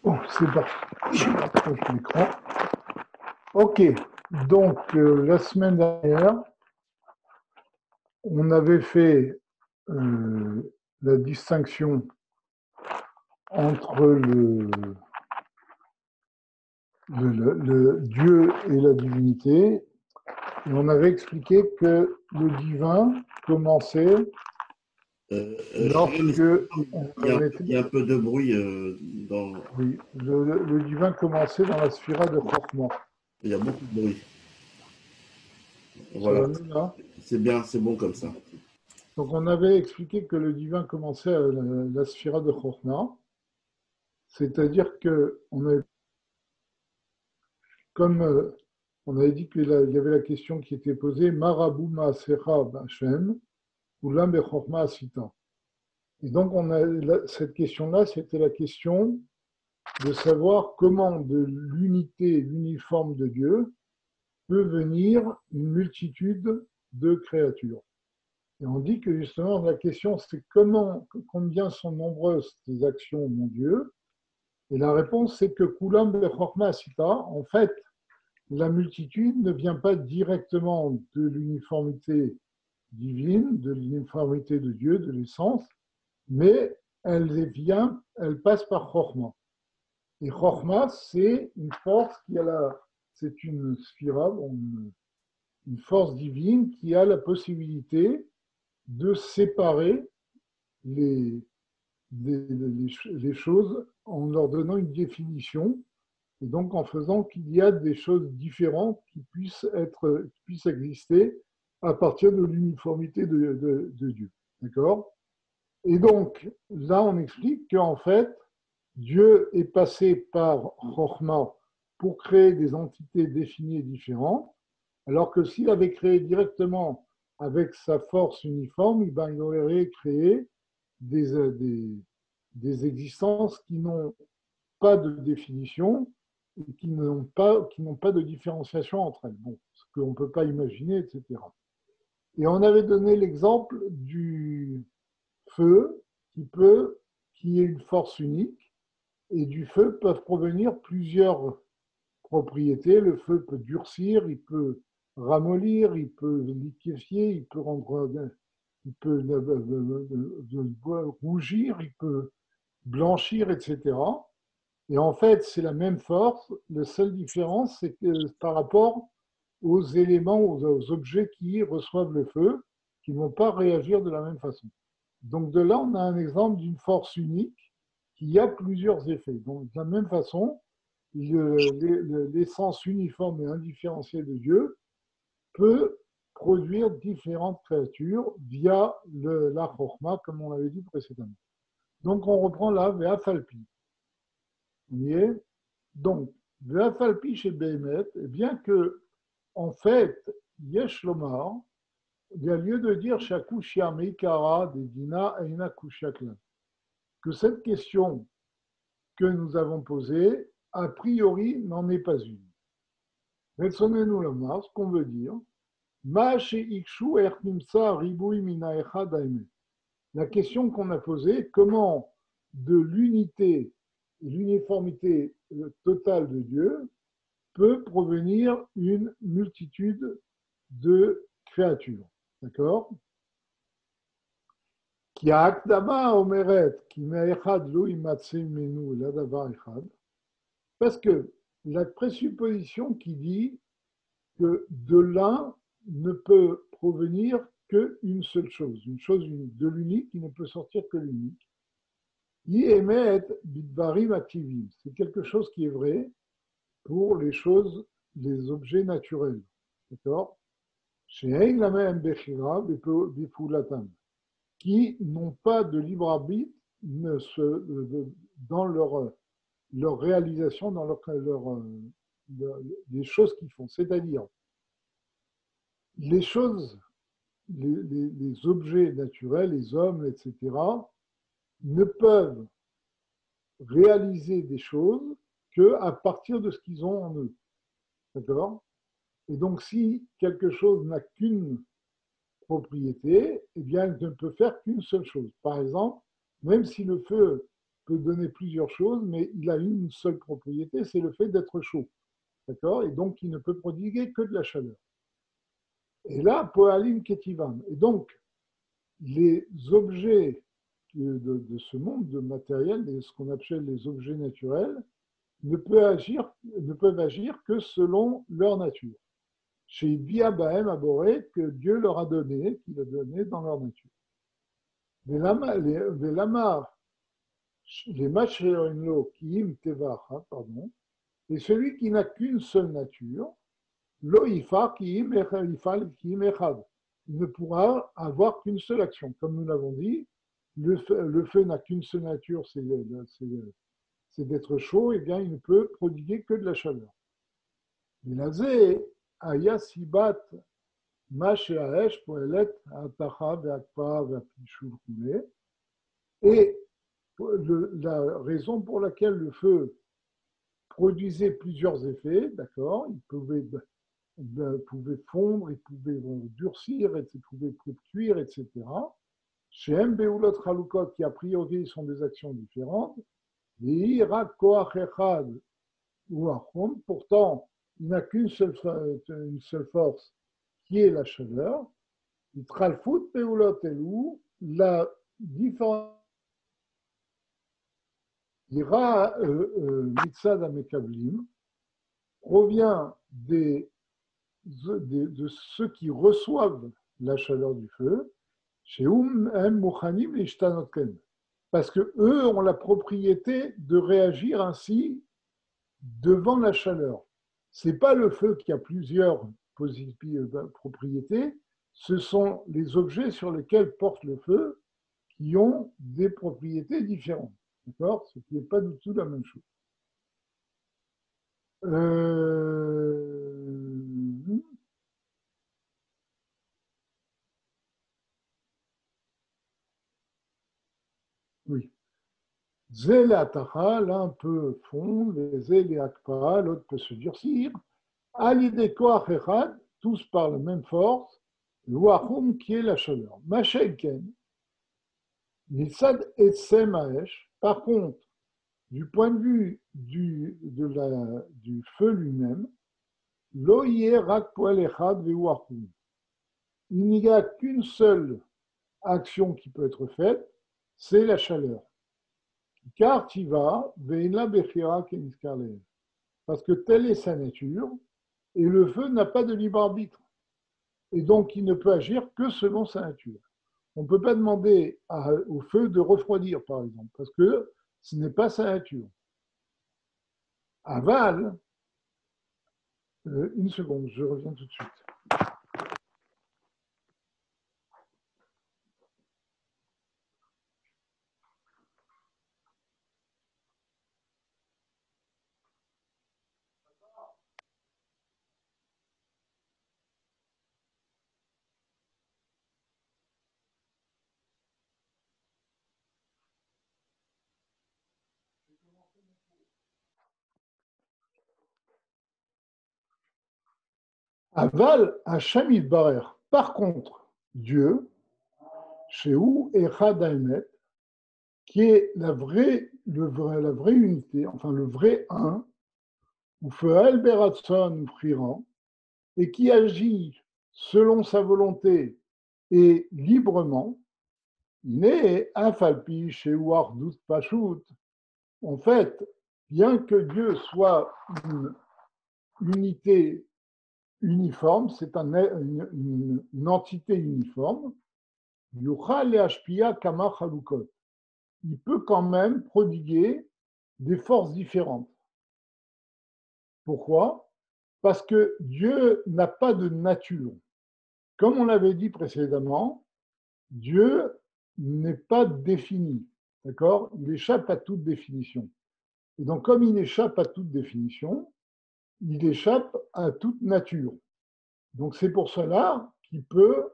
Bon, c'est parti. Je partage l'écran. Ok, donc la semaine dernière, on avait fait la distinction entre le Dieu et la divinité, et on avait expliqué que le divin commençait Sharon, lorsque on était, il y a un peu de bruit dans. oui, le divin commençait dans la sphira de Chorma. Il y a beaucoup de bruit. Ça Voilà, va mieux là? c'est bien, c'est bon comme ça. Donc on avait expliqué que le divin commençait à la sphira de Chorma, c'est-à-dire que on avait, comme on avait dit qu'il y avait la question qui était posée, Marabou Maasera Hashem, ou Lam Bechorma Asita. Et donc cette question-là, c'était la question de savoir comment de l'unité, l'uniforme de Dieu peut venir une multitude de créatures. Et on dit que justement la question c'est combien sont nombreuses ces actions, mon Dieu. Et la réponse c'est que Kulam Bechorma Asita, en fait, la multitude ne vient pas directement de l'uniformité divine, de l'uniformité de Dieu, de l'essence, mais elle passe par Chorma. Et Chorma, c'est une force c'est une sphira, une force divine qui a la possibilité de séparer les, les choses en leur donnant une définition, et donc en faisant qu'il y a des choses différentes qui puissent exister à partir de l'uniformité de Dieu. D'accord? Et donc, là, on explique qu'en fait, Dieu est passé par Chokhmah pour créer des entités définies et différentes, alors que s'il avait créé directement avec sa force uniforme, ben, il aurait créé des existences qui n'ont pas de définition et qui n'ont pas de différenciation entre elles. Bon, ce qu'on ne peut pas imaginer, etc. Et on avait donné l'exemple du feu qui est une force unique, et du feu peuvent provenir plusieurs propriétés. Le feu peut durcir, il peut ramollir, il peut liquéfier, il peut rougir, il peut blanchir, etc. Et en fait, c'est la même force. La seule différence, c'est que par rapport aux éléments, aux objets qui reçoivent le feu, qui ne vont pas réagir de la même façon. Donc de là, on a un exemple d'une force unique qui a plusieurs effets. Donc de la même façon, l'essence uniforme et indifférenciée de Dieu peut produire différentes créatures via la chorma, comme on l'avait dit précédemment. Donc on reprend là, Ve'afalpi. On y est. Donc, Ve'afalpi chez Behemet, bien que, en fait, Yesh Lomar, il y a lieu de dire Shakushia Meikara de Dina Eina Kushiaklan, que cette question que nous avons posée, a priori, n'en est pas une. Retsonenu Lomar, ce qu'on veut dire, Ma Ikshu Ernimsa Ribui Mina Echad Aemet. La question qu'on a posée, comment de l'unité et l'uniformité totale de Dieu peut provenir une multitude de créatures. D'accord? Qui a Akdama Omeret, qui me'echad lo imatse menu la davar echad. Parce que la présupposition qui dit que de l'un ne peut provenir qu'une seule chose, une chose unique, de l'unique qui ne peut sortir que l'unique. Yemet bidvarim activim, c'est quelque chose qui est vrai pour les choses, les objets naturels. D'accord? She'ein lamehem bechira bifulatam, qui n'ont pas de libre arbitre dans leur réalisation, dans les choses qu'ils font. C'est-à-dire, les choses, les objets naturels, les hommes, etc., ne peuvent réaliser des choses qu'à partir de ce qu'ils ont en eux. D'accord? Et donc, si quelque chose n'a qu'une propriété, eh bien, il ne peut faire qu'une seule chose. Par exemple, même si le feu peut donner plusieurs choses, mais il a une seule propriété, c'est le fait d'être chaud. D'accord? Et donc, il ne peut prodiguer que de la chaleur. Et là, Poalim Ketivam. Et donc, les objets de ce monde de matériel, ce qu'on appelle les objets naturels, ne peuvent agir que selon leur nature. Chez Biabahem Aboré, que Dieu leur a donné, qu'il a donné dans leur nature. Les Machérinlo, Kiim Tevacha, pardon, et celui qui n'a qu'une seule nature, Lo Ifar Kiim Echad. Il ne pourra avoir qu'une seule action. Comme nous l'avons dit, le feu n'a qu'une seule nature, c'est d'être chaud, et bien il ne peut prodiguer que de la chaleur. Aya Sibat Mashéaesh Poelet Atacha Veakpa Veapishul Kule. Et la raison pour laquelle le feu produisait plusieurs effets, d'accord, il pouvait fondre, il pouvait durcir, il pouvait cuire, etc. Chez Mbeulot Chalukot, qui a priori sont des actions différentes, pourtant, il n'a qu'une seule force, qui est la chaleur. La différence Ira Mitzad Amekablim provient de ceux qui reçoivent la chaleur du feu, chez Mouchanim et Ishtanotken, parce que eux ont la propriété de réagir ainsi devant la chaleur. Ce n'est pas le feu qui a plusieurs propriétés, ce sont les objets sur lesquels porte le feu qui ont des propriétés différentes. D'accord? Ce qui n'est pas du tout la même chose. Oui. Zéle Atacha, l'un peut fondre, Zéle Akpa, l'autre peut se durcir. Alide Koach Echad, tous par la même force, L'Uachum qui est la chaleur. Machelken, Mitzad Etsem Haesh, par contre, du point de vue du feu lui-même, Lo yeh rak poel echad ve'uachum. Il n'y a qu'une seule action qui peut être faite, c'est la chaleur. Car tiva ve'ina bechira keniskar lehem. Parce que telle est sa nature, et le feu n'a pas de libre arbitre. Et donc, il ne peut agir que selon sa nature. On ne peut pas demander au feu de refroidir, par exemple, parce que ce n'est pas sa nature. Aval, une seconde, je reviens tout de suite. Aval, Hachem Yitbarer. Par contre, Dieu, Shehu Echad Haemet, qui est la vraie unité, enfin le vrai un, ou Fe'al Beratson ou Friran, et qui agit selon sa volonté et librement, il est Afalpi Shehu Ardut Pashut. En fait, bien que Dieu soit une unité uniforme, c'est une entité uniforme, il peut quand même prodiguer des forces différentes. Pourquoi? Parce que Dieu n'a pas de nature. Comme on l'avait dit précédemment, Dieu n'est pas défini. D'accord? Il échappe à toute définition. Et donc, comme il échappe à toute définition, il échappe à toute nature. Donc, c'est pour cela qu'il peut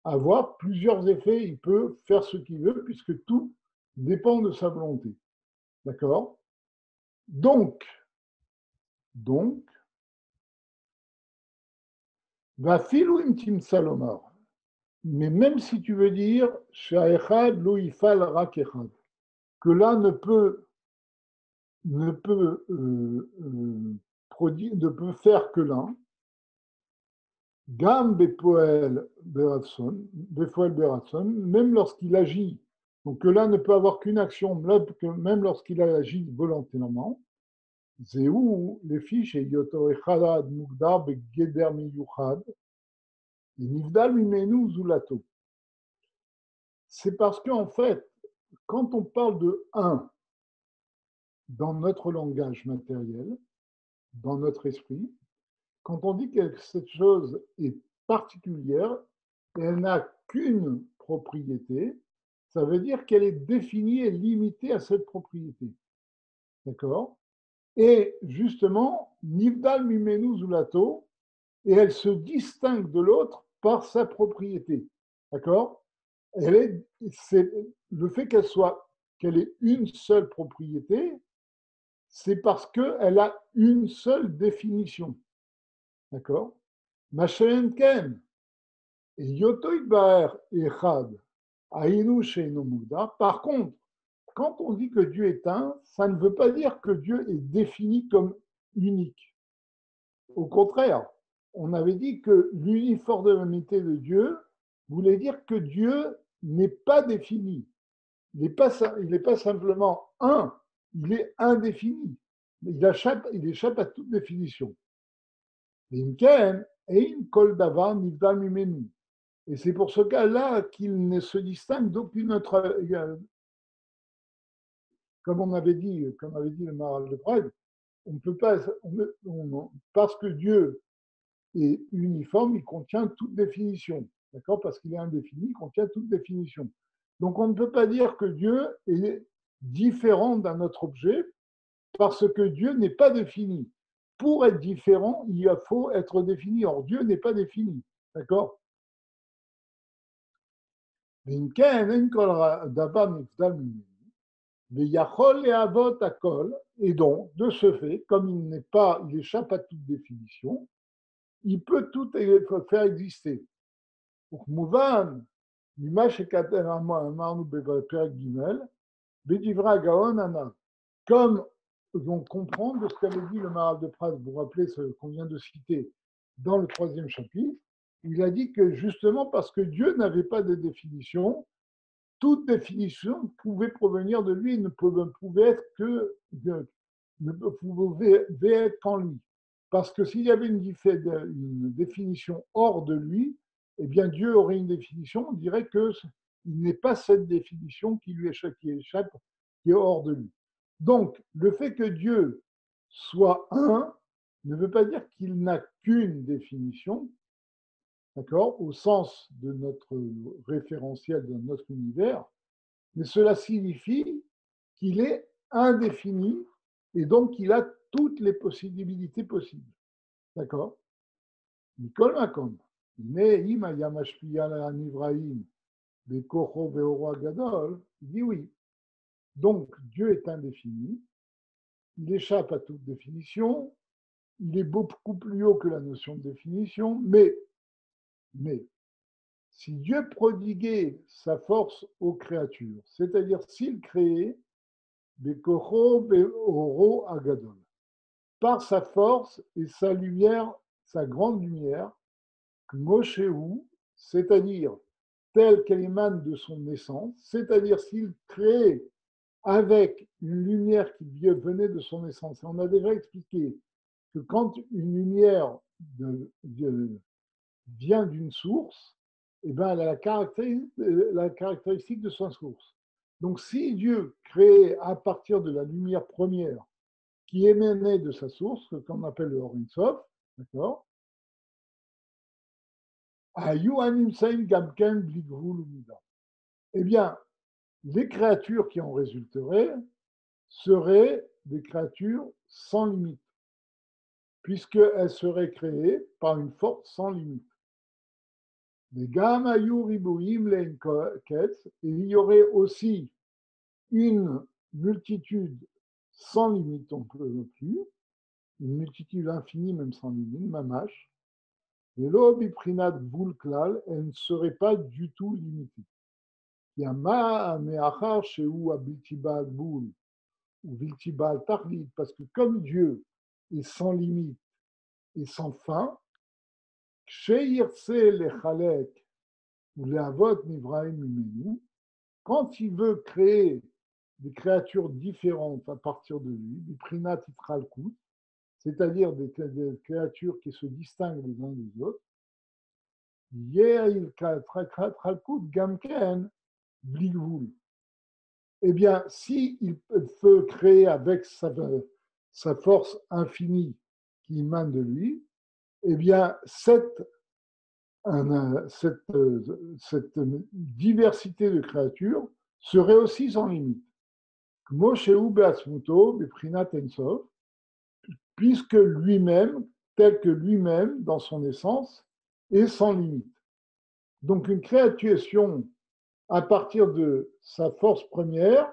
avoir plusieurs effets, il peut faire ce qu'il veut, puisque tout dépend de sa volonté. D'accord? Donc, va filou intim salomar. Mais même si tu veux dire, sha'echad lo ifal rak echad, que l'un ne peut, ne peut faire que l'un, Gam Bepoel Beratson, même lorsqu'il agit, donc que l'un ne peut avoir qu'une action, même lorsqu'il agit volontairement, Zéou, les fiches, et Yoto Echadad Mugdar Begeder Miyuchad, et Nivdal Mimenu Zulato. C'est parce qu'en fait, quand on parle de un dans notre langage matériel, dans notre esprit, quand on dit que cette chose est particulière, et elle n'a qu'une propriété, ça veut dire qu'elle est définie et limitée à cette propriété. D'accord? Et justement, Nivdal Mimenu Zulato, et elle se distingue de l'autre par sa propriété. D'accord? C'est le fait qu'elle ait une seule propriété, c'est parce qu'elle a une seule définition. D'accord? Machem Ken, et Yotoy Baer Echad, Aïnou Sheino Mouda. Par contre, quand on dit que Dieu est un, ça ne veut pas dire que Dieu est défini comme unique. Au contraire, on avait dit que l'uniformité de Dieu voulait dire que Dieu n'est pas défini. Il n'est pas simplement un, il est indéfini. Il échappe à toute définition. Et c'est pour ce cas-là qu'il ne se distingue d'aucune autre. Comme avait dit le Maharal de Prague, on ne peut pas, parce que Dieu est uniforme, il contient toute définition. D'accord? Parce qu'il est indéfini, il contient toute définition. Donc on ne peut pas dire que Dieu est différent d'un autre objet parce que Dieu n'est pas défini. Pour être différent, il faut être défini. Or, Dieu n'est pas défini. D'accord? Et donc, de ce fait, comme il échappe à toute définition, il peut tout faire exister. Donc, Mouvan, comme on comprend de ce qu'avait dit le Maharal de Prague, vous vous rappelez ce qu'on vient de citer dans le 3e chapitre, il a dit que justement parce que Dieu n'avait pas de définition, toute définition pouvait provenir de lui, ne pouvait être qu'en lui. Parce que s'il y avait une définition hors de lui, eh bien Dieu aurait une définition, on dirait qu'il n'est pas cette définition qui lui échappe, qui est hors de lui. Donc, le fait que Dieu soit un ne veut pas dire qu'il n'a qu'une définition, d'accord, au sens de notre référentiel, de notre univers, mais cela signifie qu'il est indéfini et donc qu'il a toutes les possibilités possibles. D'accord? Nicole Macom. Il dit oui. Donc, Dieu est indéfini, il échappe à toute définition, il est beaucoup plus haut que la notion de définition, mais si Dieu prodiguait sa force aux créatures, c'est-à-dire s'il créait par sa force et sa lumière, sa grande lumière, Moshéou, c'est-à-dire telle qu'elle émane de son essence, c'est-à-dire s'il créait avec une lumière qui venait de son essence. Et on a déjà expliqué que quand une lumière vient d'une source, eh ben, elle a la caractéristique de sa source. Donc si Dieu créait à partir de la lumière première qui émanait de sa source, qu'on appelle le Or Sof, d'accord, eh bien, les créatures qui en résulteraient seraient des créatures sans limite, puisqu'elles seraient créées par une force sans limite. Et il y aurait aussi une multitude sans limite, on ne peut plus, une multitude infinie, même sans limite, mamash. Et l'obiprinat boulklal, elle ne serait pas du tout limitée. Yama me'achar shehu abilti ba'al boul ou bilti ba'al tachlit, parce que comme Dieu est sans limite et sans fin, ksheirtse lechalek ou le'avot nivraim mimenu, quand il veut créer des créatures différentes à partir de lui, du prinat itralkut, c'est-à-dire des créatures qui se distinguent les uns des autres, gamken bligvul. Eh bien, s'il peut créer avec sa force infinie qui émane de lui, eh bien, cette diversité de créatures serait aussi sans limite. Puisque lui-même, tel que lui-même, dans son essence, est sans limite. Donc une création à partir de sa force première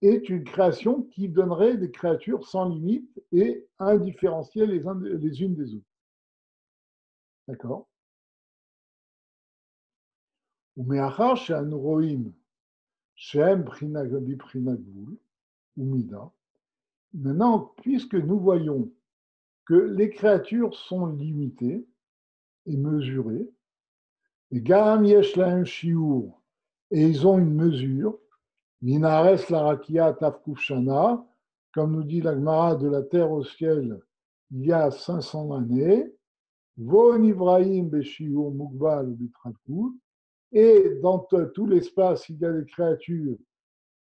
est une création qui donnerait des créatures sans limite et indifférenciées les unes des autres. D'accord? ומאחר שאנו רואים שהם בבחינה גבול ומידה, maintenant, puisque nous voyons que les créatures sont limitées et mesurées, et Gam Yesh Lahem Shiur, et ils ont une mesure, Minares Larakia Tafkuf Shana, comme nous dit la Gemara, de la terre au ciel, il y a 500 années, Von Ibrahim Beshiur Mukbal Bitrakout, et dans tout l'espace, il y a des créatures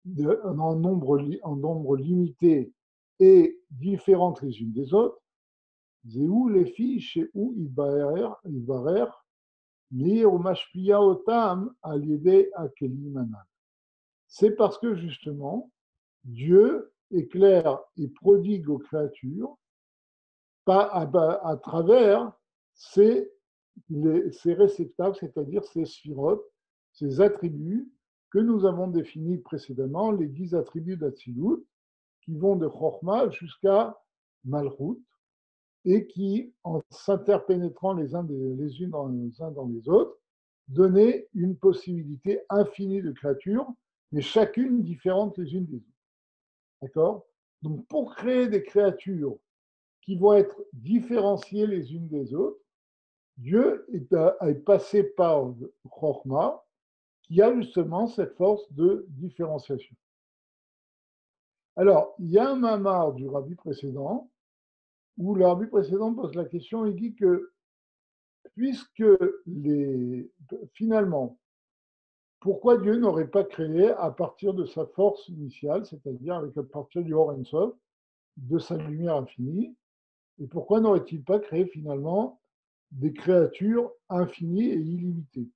en nombre limité et différentes les unes des autres. Zéou les filles chez où Ibarer, Mir ou Mashpia Otam à l'idée à Kelimanal. C'est parce que justement, Dieu éclaire et prodigue aux créatures à travers ces réceptacles, c'est-à-dire ces sphirotes, ces attributs que nous avons définis précédemment, les 10 attributs d'Atsilut, qui vont de Chochma jusqu'à Malchut, et qui, en s'interpénétrant les uns dans les autres, donnaient une possibilité infinie de créatures, mais chacune différente les unes des autres. D'accord? Donc, pour créer des créatures qui vont être différenciées les unes des autres, Dieu est passé par Chochma, qui a justement cette force de différenciation. Alors, il y a un mamar du rabbi précédent, où le rabbi précédent pose la question, il dit que puisque finalement, pourquoi Dieu n'aurait pas créé à partir de sa force initiale, c'est-à-dire à partir du Or Ein Sof, de sa lumière infinie, et pourquoi n'aurait-il pas créé finalement des créatures infinies et illimitées?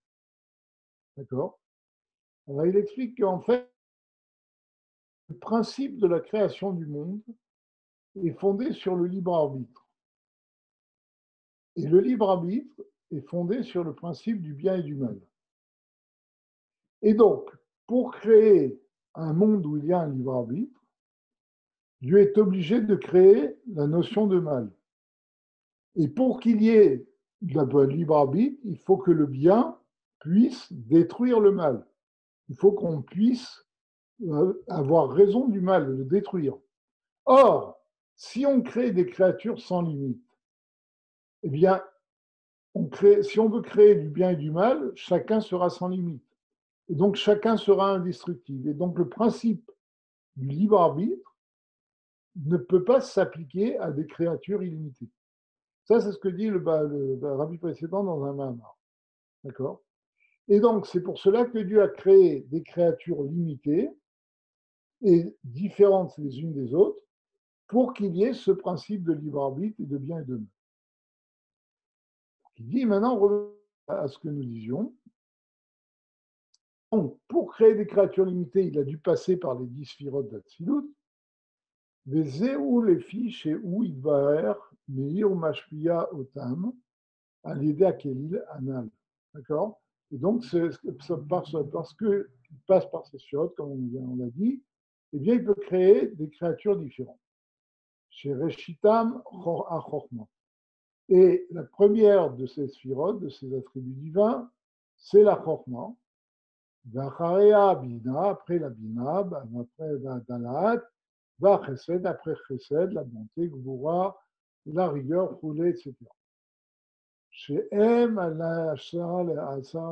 D'accord? Alors il explique qu'en fait, le principe de la création du monde est fondé sur le libre arbitre. Et le libre arbitre est fondé sur le principe du bien et du mal. Et donc, pour créer un monde où il y a un libre arbitre, Dieu est obligé de créer la notion de mal. Et pour qu'il y ait le libre arbitre, il faut que le bien puisse détruire le mal. Il faut qu'on puisse avoir raison du mal, le détruire. Or, si on crée des créatures sans limite, eh bien, si on veut créer du bien et du mal, chacun sera sans limite. Et donc, chacun sera indestructible. Et donc, le principe du libre arbitre ne peut pas s'appliquer à des créatures illimitées. Ça, c'est ce que dit le rabbi précédent dans un Mahamar. D'accord? Et donc, c'est pour cela que Dieu a créé des créatures limitées et différentes les unes des autres pour qu'il y ait ce principe de libre arbitre et de bien et de mal. Il dit maintenant, revenons à ce que nous disions. Donc, pour créer des créatures limitées, il a dû passer par les 10 sphirotes d'Atsilut. Vezeu les fiches et où il va meir mashpia otam à l'idée à Kelil anal. D'accord? Et donc, parce qu'il passe par ces sphirotes, comme on l'a dit, eh bien, il peut créer des créatures différentes. Chez Reshitam à Chorma. Et la première de ces sphirotes, de ces attributs divins, c'est la Chorma. Vacharea Bina, après la Bina, après la Dalat, va Chesed, après Chesed, la bonté, Gvura, la rigueur, roulée, etc. Chez M, Asar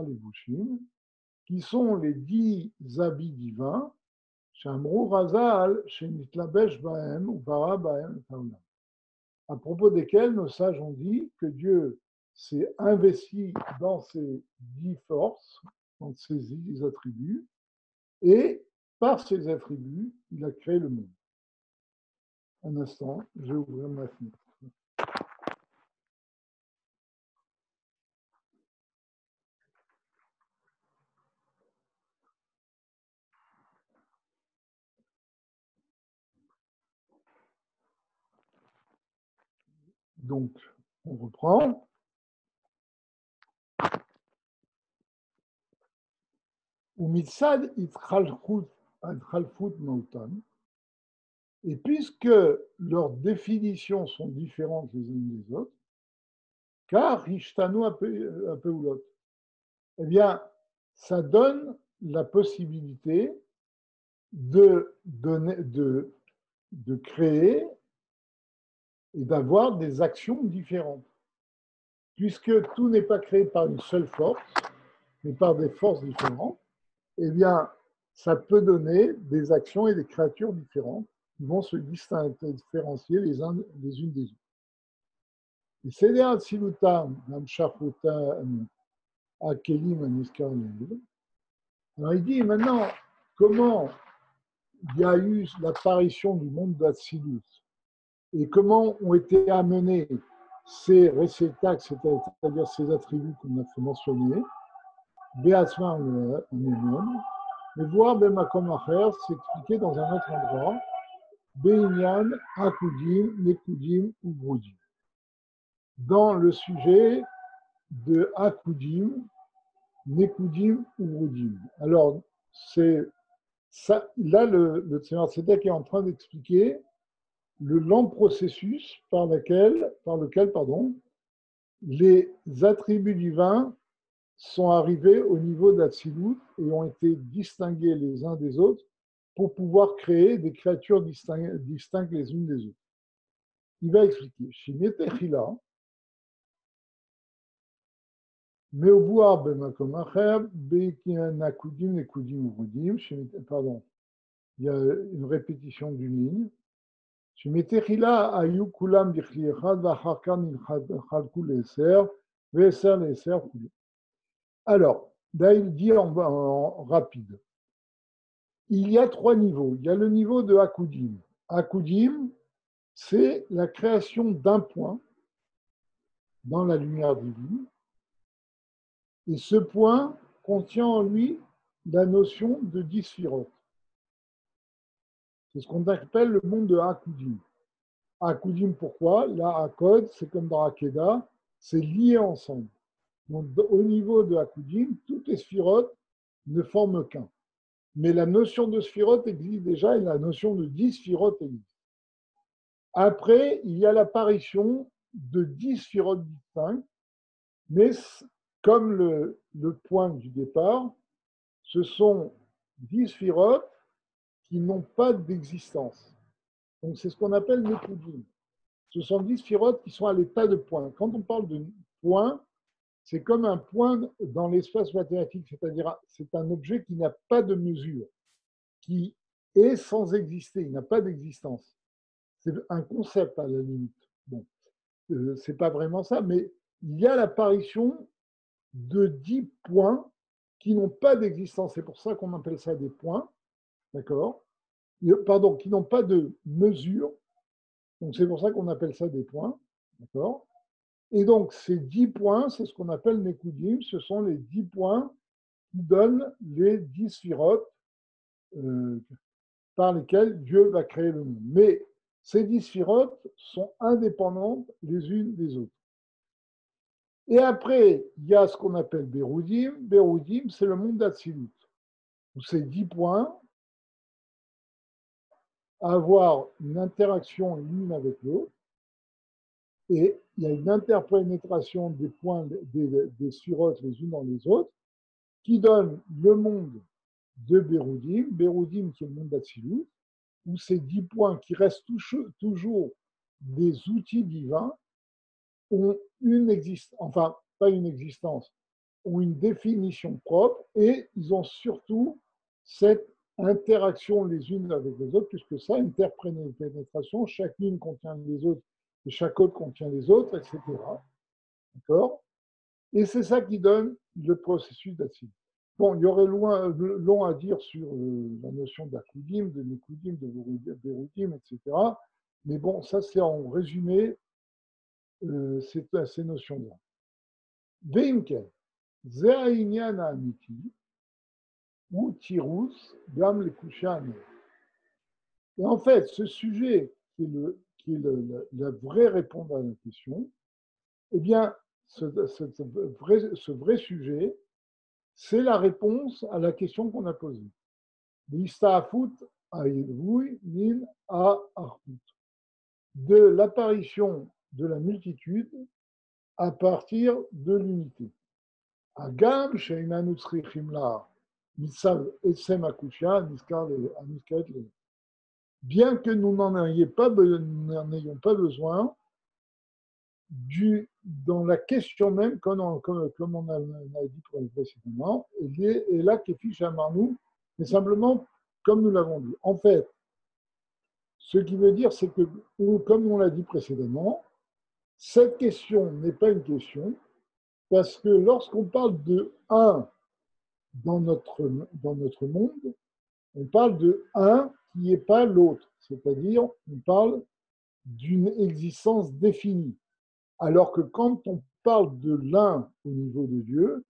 Levushim, qui sont les 10 habits divins, chez Amrou Razal, chez Nitlabesh Bahem, ou Bara Bahem, à propos desquels nos sages ont dit que Dieu s'est investi dans ces 10 forces, dans ces 10 attributs, et par ces attributs, il a créé le monde. Un instant, je vais ouvrir ma fenêtre. Donc, on reprend. Umitzad itchalchut adchalfut mautan. Et puisque leurs définitions sont différentes les unes des autres, car Ishtanu Apeulot, eh bien, ça donne la possibilité de créer et d'avoir des actions différentes. Puisque tout n'est pas créé par une seule force, mais par des forces différentes, eh bien, ça peut donner des actions et des créatures différentes qui vont se différencier les unes des autres. Et c'est Atzilutam, Namshachutam, Akelim, Aniskar. Alors il dit maintenant, comment il y a eu l'apparition du monde d'Atsilut et comment ont été amenés ces réceptacles, c'est-à-dire ces attributs qu'on a fait mentionner, Béasma en Enon, mais voir Bemakom Acher s'expliquer dans un autre endroit, Beinyan, Akudim, Nekudim ou Brudim. Dans le sujet de Akudim, Nekudim ou Brudim. Alors, c'est ça, là, le Tzemar Tzedek est en train d'expliquer le lent processus par lequel les attributs divins sont arrivés au niveau d'Atsilut et ont été distingués les uns des autres pour pouvoir créer des créatures distinctes les unes des autres. Il va expliquer. Shimetechila, Meobuar bemakom acher, be'nakudim nekudim urudim, pardon, il y a une répétition d'une ligne. Shimetechila ayu kulam bichli echad, v'achar kan chalku le'eser, ve'eser le'eser kulu. Alors, là, il dit en rapide. Il y a 3 niveaux. Il y a le niveau de Akudim. Akudim, c'est la création d'un point dans la lumière divine. Et ce point contient en lui la notion de 10 sphirotes. C'est ce qu'on appelle le monde de Akudim. Akudim, pourquoi? La Akod, c'est comme dans Akeda, c'est lié ensemble. Donc, au niveau de Akudim, toutes les sphirotes ne forment qu'un. Mais la notion de sphirote existe déjà et la notion de 10 sphirotes existe. Après, il y a l'apparition de 10 sphirotes distinctes, mais comme le point du départ, ce sont 10 sphirotes qui n'ont pas d'existence. Donc c'est ce qu'on appelle Nekudim. Ce sont 10 sphirotes qui sont à l'état de point. Quand on parle de point, c'est comme un point dans l'espace mathématique, c'est-à-dire c'est un objet qui n'a pas de mesure, qui est sans exister, il n'a pas d'existence. C'est un concept à la limite. Bon, c'est pas vraiment ça, mais il y a l'apparition de 10 points qui n'ont pas d'existence. C'est pour ça qu'on appelle ça des points, d'accord? Pardon, qui n'ont pas de mesure. Donc c'est pour ça qu'on appelle ça des points, d'accord? Et donc ces 10 points, c'est ce qu'on appelle Nekudim, ce sont les 10 points qui donnent les 10 sphirotes par lesquels Dieu va créer le monde. Mais ces 10 sphirotes sont indépendantes les unes des autres. Et après, il y a ce qu'on appelle Béroudim. Béroudim, c'est le monde d'Atsilut, où ces 10 points avoir une interaction l'une avec l'autre, et il y a une interpénétration des points des sphirotes les unes dans les autres, qui donne le monde de Béroudim qui est le monde d'Atsilut, où ces 10 points qui restent toujours des outils divins ont une existence, enfin, pas une existence, ont une définition propre et ils ont surtout cette interaction les unes avec les autres, puisque ça, interpénétration, chacune contient les autres et chaque autre contient les autres, etc. D'accord? Et c'est ça qui donne le processus d'Atsilut. Bon, il y aurait long à dire sur la notion d'Akoudim, de Nikoudim, de Béroudim, etc. Mais bon, ça c'est en résumé ces notions-là. Veimken, Ze Ha'inyan ha'amiti, ou Tirus, Gam le Kushan. Et en fait, ce sujet qui est la vraie réponse à la question, eh bien, ce vrai sujet, c'est la réponse à la question qu'on a posée. L'istafut aïroui min a arhut. De l'apparition de la multitude à partir de l'unité. Agam sheinanu tzrichim la mitzav esem akushia niskar aniskaret le. Bien que nous n'en ayons pas besoin, dans la question même, comme on a dit précédemment, et là, Kefi Shamarnou, mais simplement comme nous l'avons dit. En fait, ce qui veut dire, c'est que, comme on l'a dit précédemment, cette question n'est pas une question, parce que lorsqu'on parle de un dans notre monde, on parle de un qui n'est pas l'autre, c'est-à-dire on parle d'une existence définie. Alors que quand on parle de l'un au niveau de Dieu,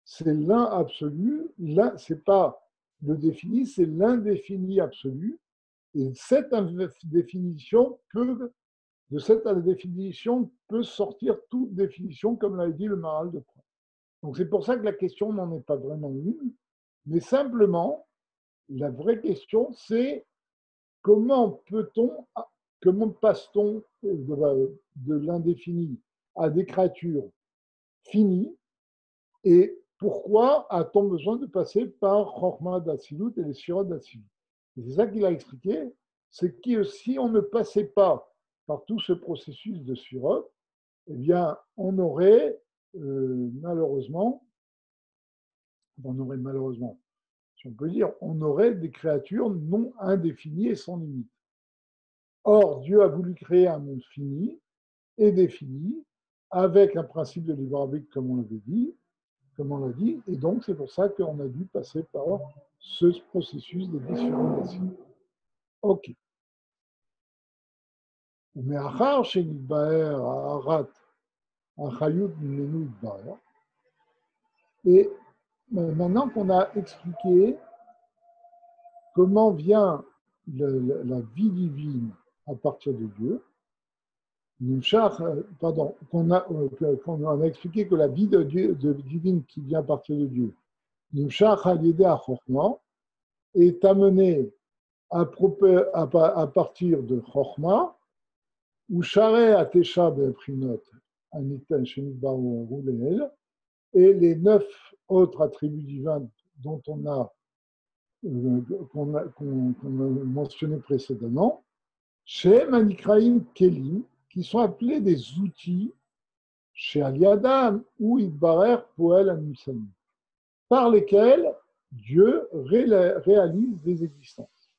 c'est l'un absolu, c'est pas le défini, c'est l'indéfini absolu. Et cette définition de cette définition peut sortir toute définition, comme l'a dit le Maharal de Prat. Donc c'est pour ça que la question n'en est pas vraiment une, mais simplement, la vraie question, c'est comment passe-t-on de l'indéfini à des créatures finies et pourquoi a-t-on besoin de passer par Chokhmah d'Atsilut et les Sirot d'Atsilut? C'est ça qu'il a expliqué, c'est que si on ne passait pas par tout ce processus de Sirot, eh bien, on aurait malheureusement, si on peut dire, on aurait des créatures non indéfinies et sans limite. Or, Dieu a voulu créer un monde fini et défini, avec un principe de libre arbitre, comme on l'a dit, et donc c'est pour ça qu'on a dû passer par ce processus de différenciation. Ok. ומאחר שנתבהר הערת החיות ממנו התבהר, et maintenant qu'on a expliqué comment vient la vie divine à partir de Dieu, qu'on a expliqué que la vie divine qui vient à partir de Dieu, est amenée à partir de Chokhmah, ou Sharei Atesha Be'eprinot, et les 9 autres attributs divins dont qu'on a mentionné précédemment, chez Manikraim Kelim, qui sont appelés des outils, chez Aliadam ou Idbarer Poel Animsani, par lesquels Dieu réalise des existences.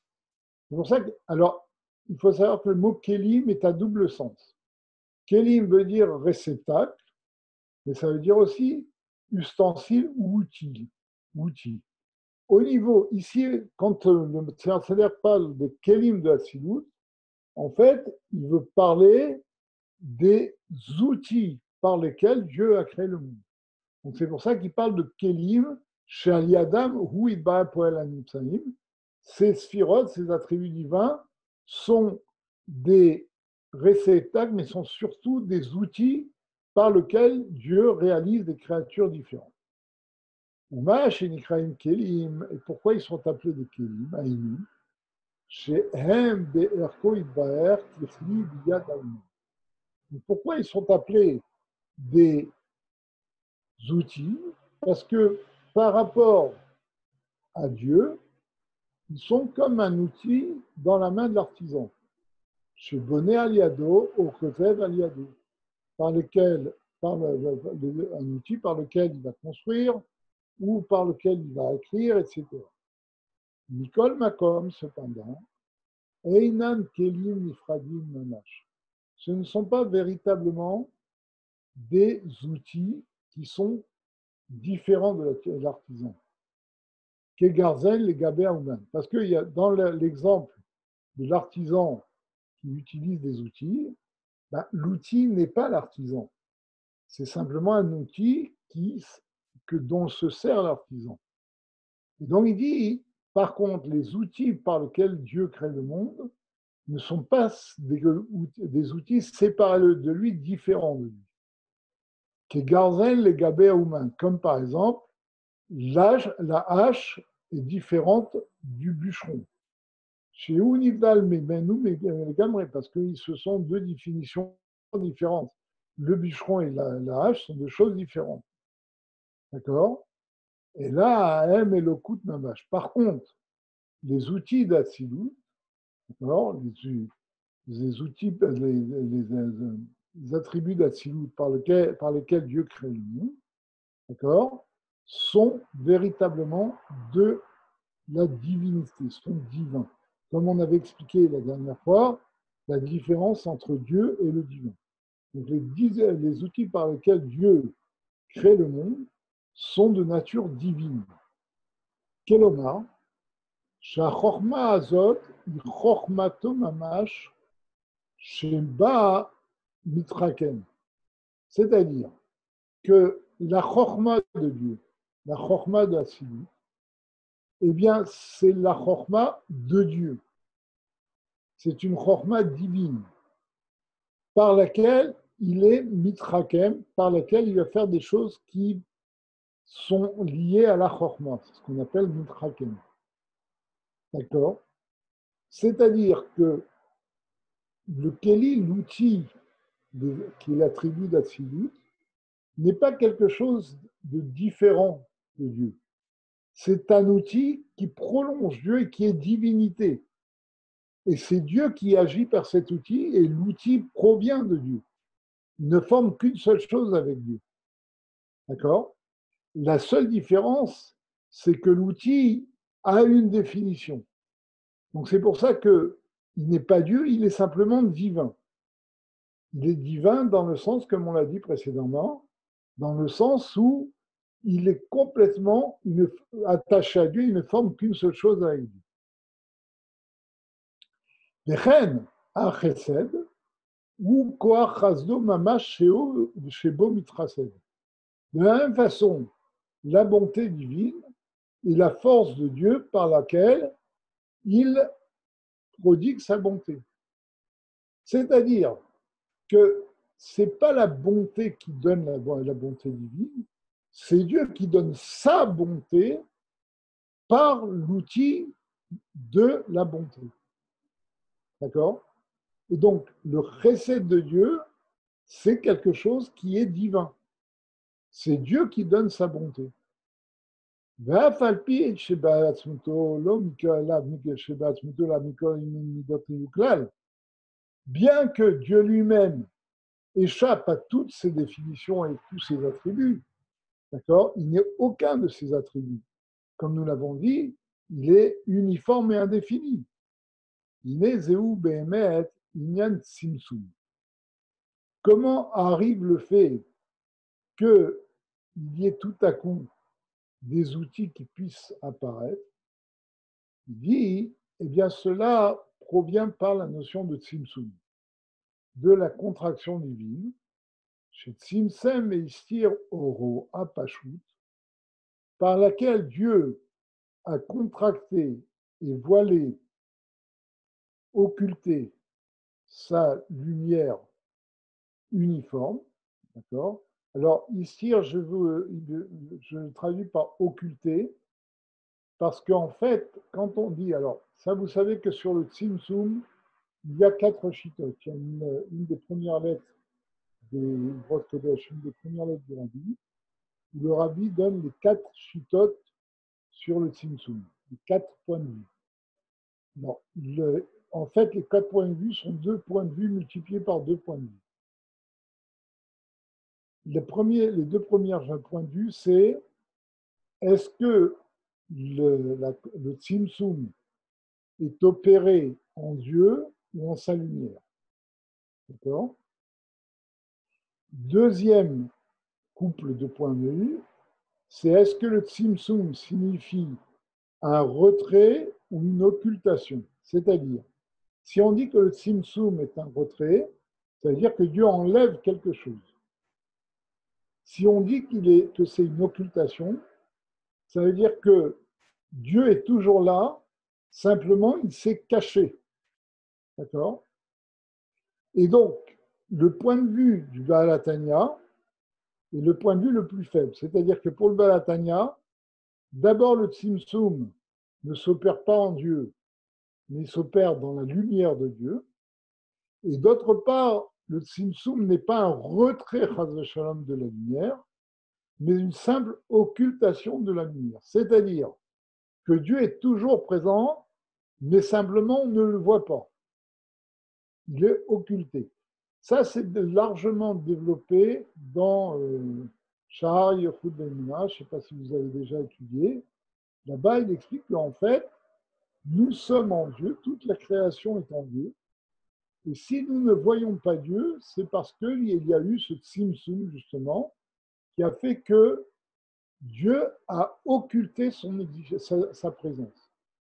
C'est pour ça que, alors, il faut savoir que le mot Kelim est à double sens. Kelim veut dire réceptacle, mais ça veut dire aussi ustensile ou outil. Au niveau, ici, quand le Tzaddik parle des Kelim de Hassilut, en fait, il veut parler des outils par lesquels Dieu a créé le monde. Donc c'est pour ça qu'il parle de Kelim, chez Aliadam, ou Idba Poel Anipsanim. Ces sphirotes, ces attributs divins, sont des réceptacles, mais sont surtout des outils par lesquels Dieu réalise des créatures différentes. Kelim, et pourquoi ils sont appelés des Kelim, Aïnim, pourquoi ils sont appelés des outils? Parce que par rapport à Dieu, ils sont comme un outil dans la main de l'artisan. Chez Bonnet Aliado, au Kotev Aliado, un outil par lequel il va construire ou par lequel il va écrire, etc. Nicole Macom, cependant, Einan Kelim Nifradim Mamash. Ce ne sont pas véritablement des outils qui sont différents de l'artisan. Kegarzen, les Gabé Aouman. Parce que dans l'exemple de l'artisan qui utilise des outils, l'outil n'est pas l'artisan. C'est simplement un outil dont se sert l'artisan. Et donc il dit, par contre, les outils par lesquels Dieu crée le monde ne sont pas des outils séparés de lui, différents de lui. Kegarzen, les Gabé Aouman. Comme par exemple, la hache est différente du bûcheron. Chez Univdal, parce que ce sont deux définitions différentes. Le bûcheron et la hache sont deux choses différentes. D'accord? Et là, AM et le coup de Mamash. Par contre, les outils d'Atsilut, d'accord, les outils, les attributs d'Atsilut par lesquels Dieu crée le monde, d'accord, sont véritablement de la divinité, sont divins. Comme on avait expliqué la dernière fois, la différence entre Dieu et le divin. Donc les outils par lesquels Dieu crée le monde sont de nature divine. Kelomar, שהחוכמה הזאת היא חוכמתו ממש שבאה מתחכם. C'est-à-dire que la chorma de Dieu, la chorma de Hasidut, eh bien, c'est la chorma de Dieu. C'est une chorma divine par laquelle il est mitrakem, par laquelle il va faire des choses qui sont liées à la chorma, c'est ce qu'on appelle mitrakem. D'accord? C'est-à-dire que le Keli, l'outil qui est l'attribut d'Atsilut, n'est pas quelque chose de différent de Dieu. C'est un outil qui prolonge Dieu et qui est divinité. Et c'est Dieu qui agit par cet outil et l'outil provient de Dieu. Il ne forme qu'une seule chose avec Dieu. D'accord? La seule différence, c'est que l'outil a une définition. Donc c'est pour ça qu'il n'est pas Dieu, il est simplement divin. Il est divin dans le sens, comme on l'a dit précédemment, dans le sens où il est complètement attaché à Dieu, il ne forme qu'une seule chose avec Dieu. Vechen ha-chesed ou koach chasdo mamash shebo mitrased. De la même façon, la bonté divine est la force de Dieu par laquelle il prodigue sa bonté. C'est-à-dire que ce n'est pas la bonté qui donne la bonté divine, c'est Dieu qui donne sa bonté par l'outil de la bonté. D'accord? Et donc, le chesed de Dieu, c'est quelque chose qui est divin. C'est Dieu qui donne sa bonté. Bien que Dieu lui-même échappe à toutes ses définitions et tous ses attributs, d'accord, il n'est aucun de ses attributs. Comme nous l'avons dit, il est uniforme et indéfini. Comment arrive le fait qu'il y ait tout à coup des outils qui puissent apparaître? Il dit, eh bien cela provient par la notion de Tzimtzum, de la contraction divine, chez Tzimtzem et Istir Oro Apashut, par laquelle Dieu a contracté et voilé, occulté sa lumière uniforme, d'accord? Alors, ici, je le traduis par occulté, parce qu'en fait, quand on dit, alors, ça, vous savez que sur le Tzimtzum, il y a 4 chitotes. Il y a une des premières lettres des Brot Kodesh, une des premières lettres de la Bible, où le rabbi donne les 4 chitotes sur le Tzimtzum, les 4 points de vue. Non, en fait, les 4 points de vue sont 2 points de vue multipliés par 2 points de vue. Les 2 premiers points de vue, c'est est-ce que le Tzimtzum est opéré en Dieu ou en sa lumière? D'accord? Deuxième couple de points de vue, c'est est-ce que le Tzimtzum signifie un retrait ou une occultation? C'est-à-dire, si on dit que le Tzimtzum est un retrait, ça veut dire que Dieu enlève quelque chose. Si on dit que c'est une occultation, ça veut dire que Dieu est toujours là, simplement il s'est caché. D'accord? Et donc, le point de vue du Baal HaTanya est le point de vue le plus faible. C'est-à-dire que pour le Baal HaTanya, d'abord le Tzimtzum ne s'opère pas en Dieu, mais il s'opère dans la lumière de Dieu. Et d'autre part, le Tzimtzum n'est pas un retrait Chas v'Shalom de la lumière, mais une simple occultation de la lumière. C'est-à-dire que Dieu est toujours présent, mais simplement on ne le voit pas. Il est occulté. Ça, c'est largement développé dans Sha'ar Yechud Ve'emunah. Je ne sais pas si vous avez déjà étudié. Là-bas, il explique qu'en fait, nous sommes en Dieu, toute la création est en Dieu. Et si nous ne voyons pas Dieu, c'est parce qu'il y a eu ce Tzimtzum, justement, qui a fait que Dieu a occulté sa présence.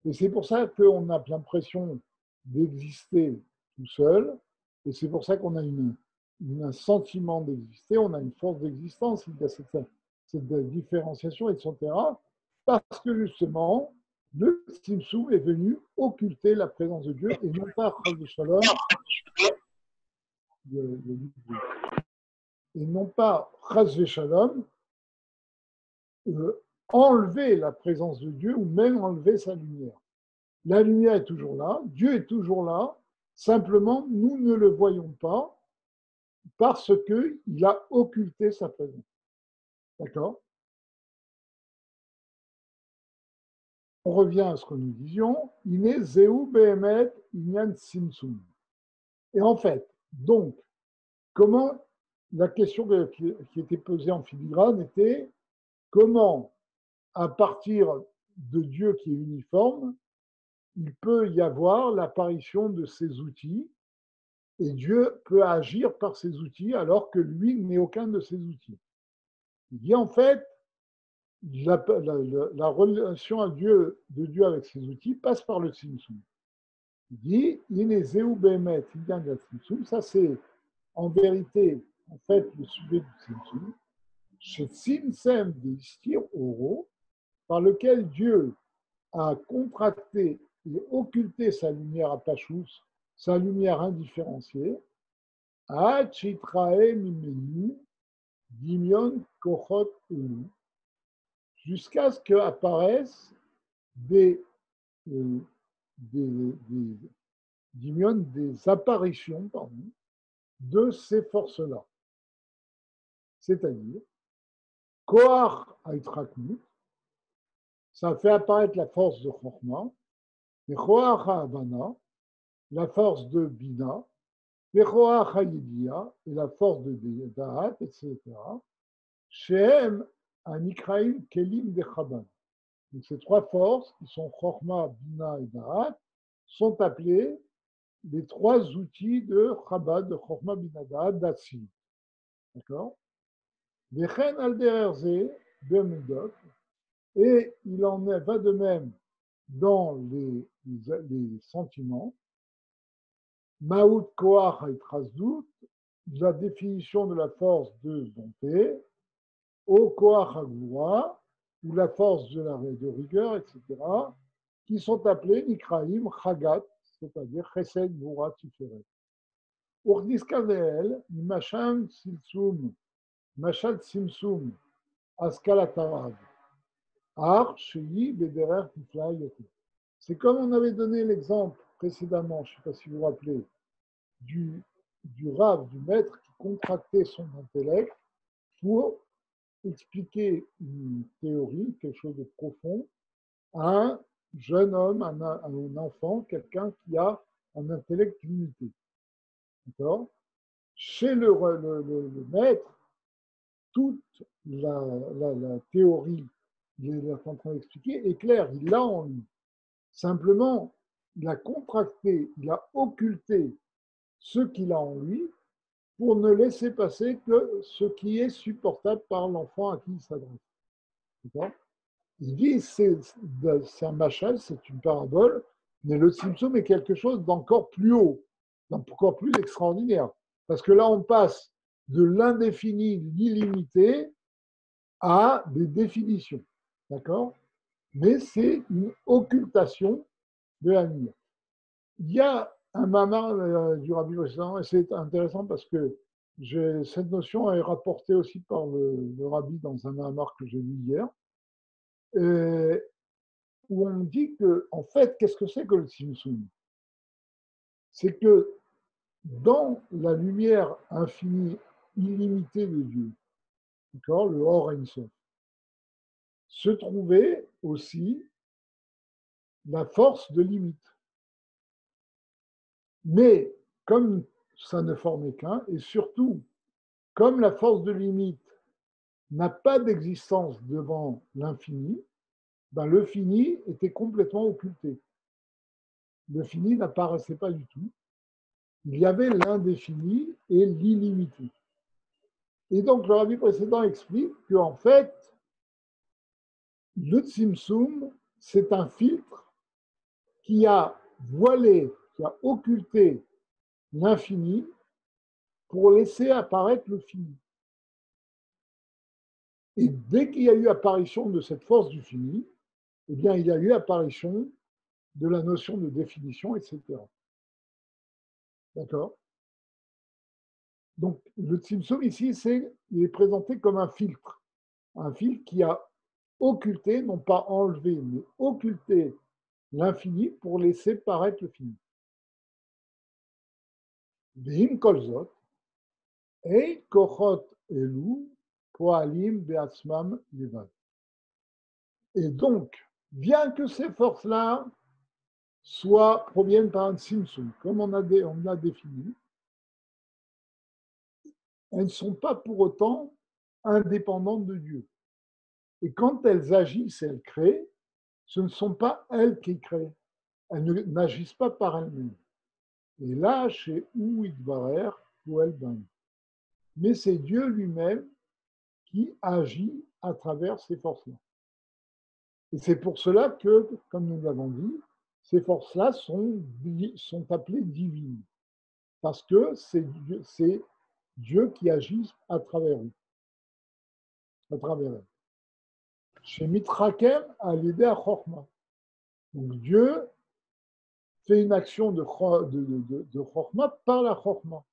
Et c'est pour ça qu'on a l'impression d'exister tout seul, et c'est pour ça qu'on a un sentiment d'exister, on a une force d'existence, il y a cette différenciation, etc. Parce que justement, le Tzimtzum est venu occulter la présence de Dieu, et non pas Chas v'Shalom, et non pas Chas v'Shalom, enlever la présence de Dieu ou même enlever sa lumière. La lumière est toujours là, Dieu est toujours là, simplement nous ne le voyons pas parce qu'il a occulté sa présence. D'accord? On revient à ce que nous disions, Iné Zéou Behemet Inyan Simsum. Et en fait, donc, comment la question qui était posée en filigrane était comment, à partir de Dieu qui est uniforme, il peut y avoir l'apparition de ces outils et Dieu peut agir par ces outils alors que lui n'est aucun de ces outils. Il dit en fait, la relation de Dieu avec ces outils passe par le Tzimtzum. Il dit, Inezeu Behemet, il vient de la Tzimtzum, ça c'est en vérité, en fait, le sujet du Tzimtzum, chez Tzimtzem des Istir Oro, par lequel Dieu a contracté et occulté sa lumière à Pashus, sa lumière indifférenciée, à Chitrae Mimenu, Dimion Kochot Elu, jusqu'à ce qu'apparaissent des apparitions de ces forces-là. C'est-à-dire, Koach Aitraknut, ça fait apparaître la force de Chochma, et Koach Havana, la force de Bina, et Koach Hayidia, et la force de Da'at, etc. Shehem Anikraim Kelim de Chabad. Donc, ces trois forces, qui sont Chochma, Bina et Da'at, sont appelées les trois outils de Chabad, de Chochma, Bina, Da'at, d'Atsil. D'accord? Vechen al dererze, bemudot, et il en va de même dans les sentiments. Maout koach ha'itrazdut, la définition de la force de bonté, o koach ha'gvura, ou la force de rigueur, etc., qui sont appelés Nikraim Chagat, c'est-à-dire Chesed, Gvura, Tiferet. Urdiskaneel, Mashal Simsum, Mashal Simsum, Askalatarav, Ar, Shei, Bederer, Tifla, Yote. C'est comme on avait donné l'exemple précédemment, je ne sais pas si vous vous rappelez, du Rav, du maître qui contractait son intellect pour expliquer une théorie, quelque chose de profond, à un jeune homme, à un enfant, quelqu'un qui a un intellect limité. D'accord? Chez le maître, toute la théorie qu'il est en train d'expliquer est claire, il l'a en lui. Simplement, il a contracté, il a occulté ce qu'il a en lui pour ne laisser passer que ce qui est supportable par l'enfant à qui il s'adresse. D'accord? Il dit c'est un machal, c'est une parabole, mais le Tzimtzum est quelque chose d'encore plus haut, d'encore plus extraordinaire. Parce que là, on passe de l'indéfini, l'illimité, à des définitions. D'accord? Mais c'est une occultation de la lumière. Il y a un mamar du Rabbi précédent, et c'est intéressant parce que cette notion est rapportée aussi par le Rabbi dans un mamar que j'ai lu hier, où on dit que, en fait, qu'est-ce que c'est que le Tzimtzum? C'est que dans la lumière infinie, illimitée de Dieu, d'accord, le Or Ein Sof, se trouvait aussi la force de limite. Mais comme ça ne formait qu'un, et surtout, comme la force de limite n'a pas d'existence devant l'infini, ben le fini était complètement occulté. Le fini n'apparaissait pas du tout. Il y avait l'indéfini et l'illimité. Et donc, le rabbi précédent explique qu'en fait, le Tzimtzum, c'est un filtre qui a voilé, qui a occulté l'infini pour laisser apparaître le fini. Et dès qu'il y a eu apparition de cette force du fini, eh bien, il y a eu apparition de la notion de définition, etc. D'accord? Donc, le Tzimtzum ici, il est présenté comme un filtre qui a occulté, non pas enlevé, mais occulté l'infini pour laisser paraître le fini. V'im kol zot, ei kochot elu poalim be'atzmam levad. Et donc, bien que ces forces-là proviennent par un Tzimtzum, comme on a défini, elles ne sont pas pour autant indépendantes de Dieu. Et quand elles agissent, elles créent, ce ne sont pas elles qui créent. Elles n'agissent pas par elles-mêmes. Et là, chez Ouidbarer, ou Elban. Mais c'est Dieu lui-même qui agit à travers ces forces-là. Et c'est pour cela que, comme nous l'avons dit, ces forces-là sont appelées divines. Parce que c'est Dieu qui agit à travers eux, à travers elles. Chez Mitrakem, à l'aider à Chorma. Donc Dieu fait une action de Chorma par la Chorma.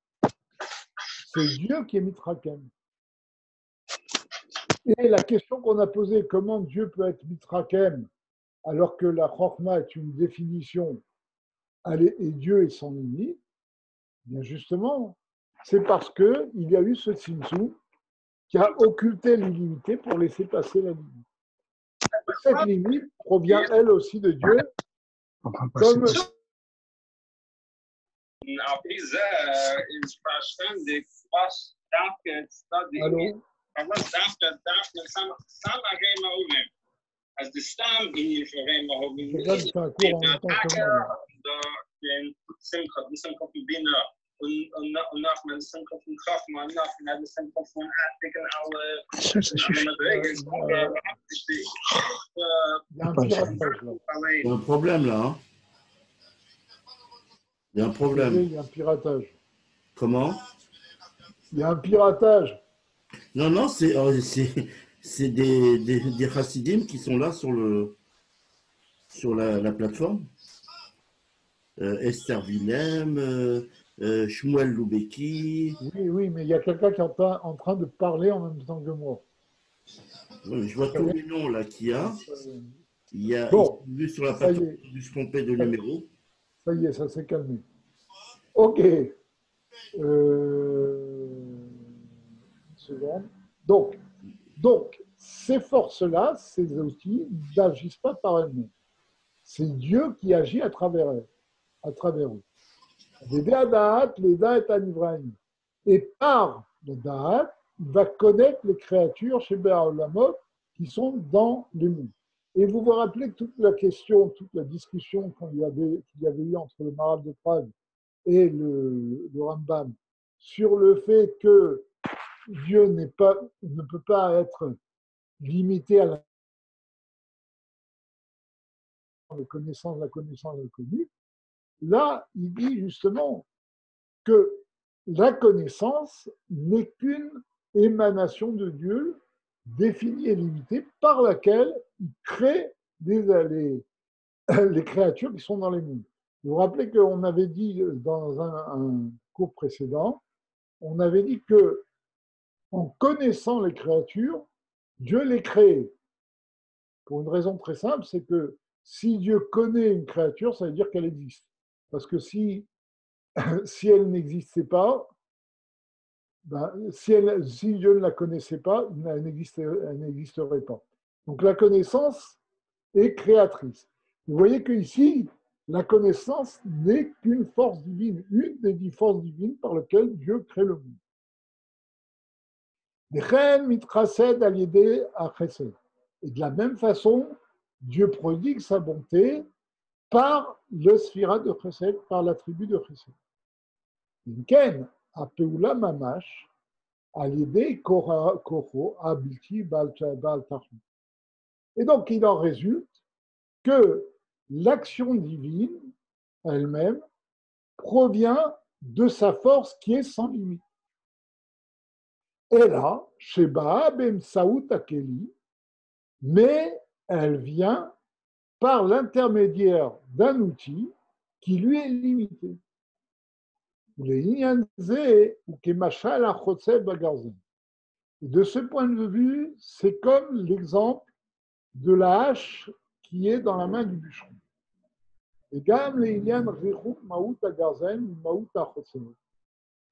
C'est Dieu qui est Mitrakem. Et la question qu'on a posée, comment Dieu peut être Mitrakem alors que la Chorma est une définition et Dieu est sans limite, bien justement, c'est parce qu'il y a eu ce Tzimtzum qui a occulté l'illimité pour laisser passer la limite. Et cette limite provient elle aussi de Dieu, comme Allô? אז סתם אם יפרם ההורים שמחה בינה und nach man Simcha von Chachma, nach man Simcha von Attiken alle Il y a un problème là. Hein, il y a un problème. Il y a un piratage. Comment? Il y a un piratage. Non, non, c'est des chassidim qui sont là sur la plateforme. Esther Willem, Shmuel Loubeki. Oui, mais il y a quelqu'un qui est en train de parler en même temps que moi. Oui, je vois tous les noms là qu'il y a. Il y a vu sur la plateforme du se tromper de numéro. Ça y est, ça s'est calmé. Ok. Une seconde. Donc, Donc, ces forces-là, ces outils, n'agissent pas par elles-mêmes. C'est Dieu qui agit à travers eux. Les Da'at, les Da'at Anivraim. Et par le Da'at, il va connaître les créatures chez Bé'aolamot qui sont dans les mondes. Et vous vous rappelez toute la question, toute la discussion qu'il y avait eu entre le Maharal de Prague et le Rambam sur le fait que Dieu ne peut pas être limité à la connaissance, la connue. Là, il dit justement que la connaissance n'est qu'une émanation de Dieu définie et limitée par laquelle il crée les créatures qui sont dans les mondes. Vous vous rappelez qu'on avait dit dans un cours précédent, on avait dit que en connaissant les créatures, Dieu les crée. Pour une raison très simple, c'est que si Dieu connaît une créature, ça veut dire qu'elle existe. Parce que si elle n'existait pas, si Dieu ne la connaissait pas, elle n'existerait pas. Donc la connaissance est créatrice. Vous voyez qu'ici, la connaissance n'est qu'une force divine, une des 10 forces divines par lesquelles Dieu crée le monde. Et de la même façon, Dieu prodigue sa bonté par le sphira de Chesed, par l'attribut de Chesed. Ken, apeula mamash, alidei koho, abilti bal tachon. Et donc, il en résulte que l'action divine elle-même provient de sa force qui est sans limite. Et là, Sheba ben Saout Akeli, mais elle vient par l'intermédiaire d'un outil qui lui est limité. Et de ce point de vue, c'est comme l'exemple de la hache qui est dans la main du bûcheron.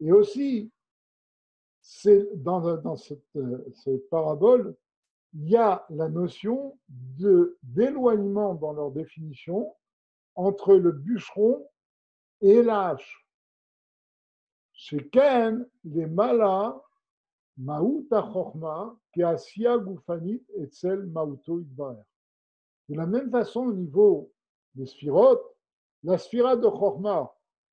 Et aussi, dans cette parabole, il y a la notion d'éloignement dans leur définition entre le bûcheron et la hache. Chez Ken, les malas, Maouta Chorma, qui a Sia Goufanit et Tsel Maouto Idbaer. De la même façon, au niveau des sphirotes, la sphira de Chorma,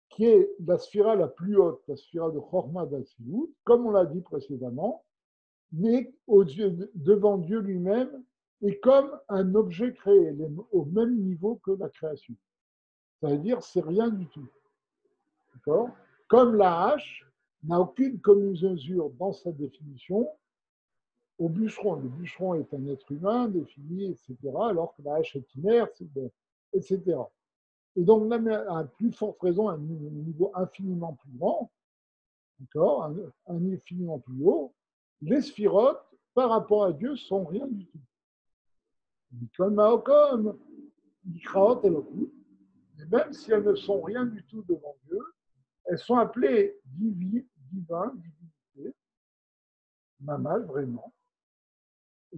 qui est la sphira la plus haute, la sphira de Chorma d'Atsilut, comme on l'a dit précédemment, mais devant Dieu lui-même est comme un objet créé, au même niveau que la création. Ça veut dire c'est rien du tout. D'accord ? Comme la hache n'a aucune commune-mesure dans sa définition au bûcheron. Le bûcheron est un être humain défini, etc., alors que la hache est inerte, etc. Et donc, même à plus forte raison, à un niveau infiniment plus grand, d'accord, un infiniment plus haut, les sphirotes, par rapport à Dieu, sont rien du tout. Mikol Maokom, Mikraot Elokut, et même si elles ne sont rien du tout devant Dieu, elles sont appelées divines, divinité, mamal, vraiment. Et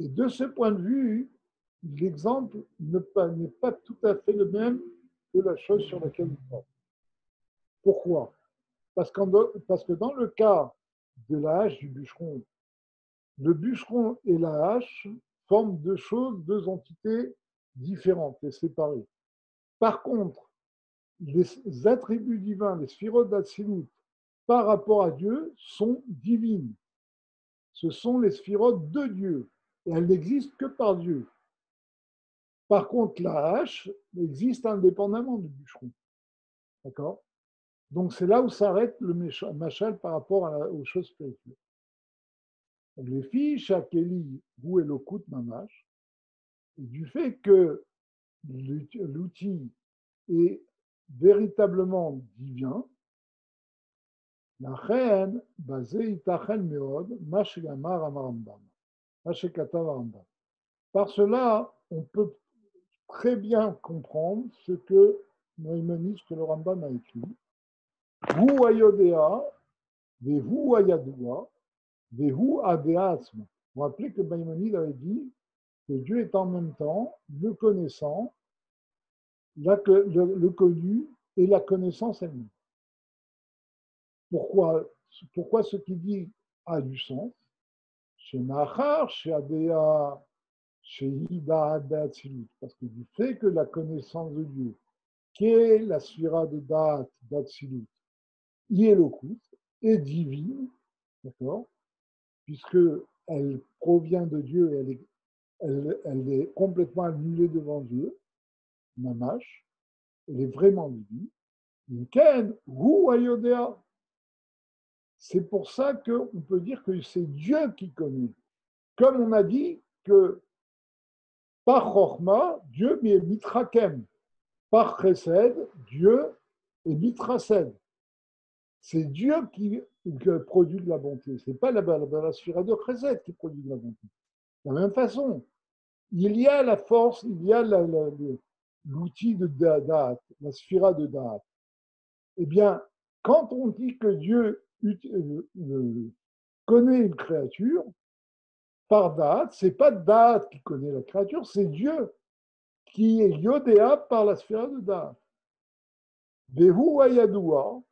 de ce point de vue, l'exemple n'est pas tout à fait le même que la chose sur laquelle il porte. Pourquoi ? Parce que dans le cas de la hache du bûcheron, le bûcheron et la hache forment deux entités différentes et séparées. Par contre, les attributs divins, les sphirotes d'Atsilut, par rapport à Dieu, sont divines. Ce sont les sphirotes de Dieu. Et elles n'existent que par Dieu. Par contre, la hache existe indépendamment du bûcheron. D'accord ? Donc, c'est là où s'arrête le machal par rapport aux choses spirituelles. Les filles, Shakeli, ou Elokut Mamash, et du fait que l'outil est véritablement divin, la reine, basée Itachel Meod, Mashigamar Amarambam, Mashikatav Arambam. Par cela, on peut très bien comprendre ce que Maïmonide, que le Rambam a écrit. Ou Ayodéa, Vehu Ayadoua, Vehu Adeasma. Vous vous rappelez que Maïmonide avait dit que Dieu est en même temps le connaissant, le connu et la connaissance elle-même. Pourquoi ce qu'il dit a du sens? Chez Mahar, chez Adéa, chez Ida, Adatzilut, parce que du fait que la connaissance de Dieu, qui est la sphira de Da'at, d'Atsilut, Yelokut, est divine, d'accord, puisque elle provient de Dieu et elle est complètement annulée devant Dieu, Mamash, elle est vraiment divine. Ken, Hu Ayodea. C'est pour ça qu'on peut dire que c'est Dieu qui connaît. Comme on a dit que par Chorma, Dieu est mitrakem. Par Chesed, Dieu est mitrased. C'est Dieu qui produit de la bonté. Ce n'est pas la sphira de Chesed qui produit de la bonté. De la même façon, il y a la force, il y a l'outil de Da'at, la sphira de Da'at. Eh bien, quand on dit que Dieu connaît une créature, par Da'at, ce n'est pas Da'at qui connaît la créature, c'est Dieu qui est Yodéa par la sphère de Da'at. Behu Ayadoua,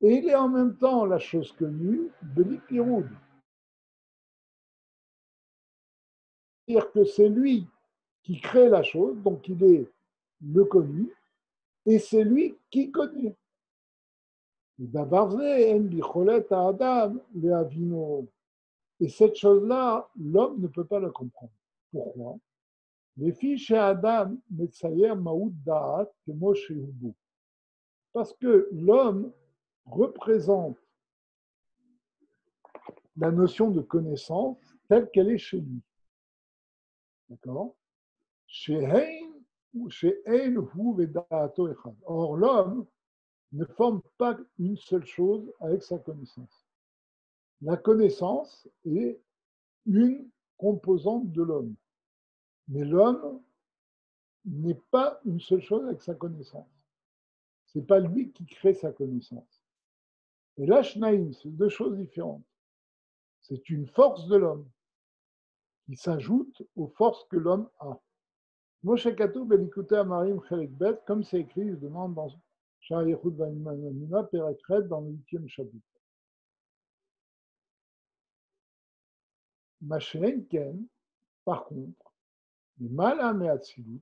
et il est en même temps la chose connue, Beli Piroud. C'est-à-dire que c'est lui qui crée la chose, donc il est le connu, et c'est lui qui connaît. Et cette chose-là, l'homme ne peut pas la comprendre. Pourquoi? Les filles chez Adam, Metsayer Maoud Da'at, Kemo Shehubu. Parce que l'homme représente la notion de connaissance telle qu'elle est chez lui. D'accord? Chez Hein ou chez Ein Hu Veda'ato Echad. Or, l'homme ne forme pas une seule chose avec sa connaissance. La connaissance est une composante de l'homme. Mais l'homme n'est pas une seule chose avec sa connaissance. Ce n'est pas lui qui crée sa connaissance. Et là, Shnaïm, c'est deux choses différentes. C'est une force de l'homme qui s'ajoute aux forces que l'homme a. Moshe Katou Belikute Amarim Chelek Bet, comme c'est écrit, je demande dans Shah Yechud Vanimanamina, Perekret, dans le 8e chapitre. Machéen Ken, par contre, les Malam et Atsilut,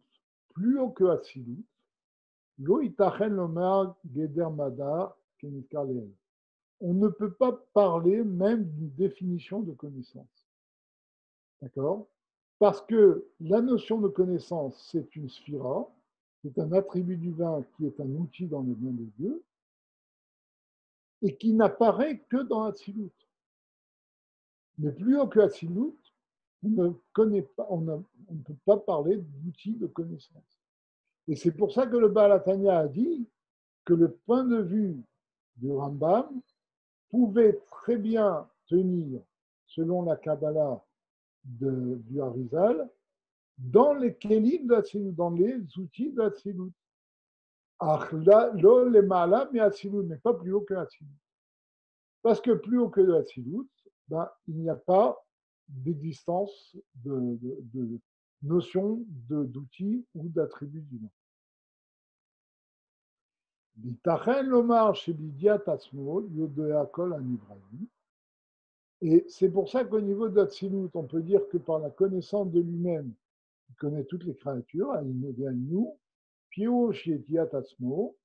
plus haut que Atsilut, Lo Itachen Lomer Geder Mada Kenikal. On ne peut pas parler même d'une définition de connaissance. D'accord? Parce que la notion de connaissance, c'est une sphira, c'est un attribut divin qui est un outil dans les mains de Dieu et qui n'apparaît que dans Hatzilut. Mais plus haut que Hatzilut, on ne connaît pas, on ne peut pas parler d'outil de connaissance. Et c'est pour ça que le Baal HaTanya a dit que le point de vue du Rambam pouvait très bien tenir, selon la Kabbalah du Harizal, dans les kelim d'Atsilut, dans les outils d'Atsilut. Mais pas plus haut que Atsilut. Parce que plus haut que Atsilut, ben, il n'y a pas d'existence de notion d'outils ou d'attributs divins. Et c'est pour ça qu'au niveau d'Atsilut, on peut dire que par la connaissance de lui-même, il connaît toutes les créatures, nous, Pio chez Tiatasmo,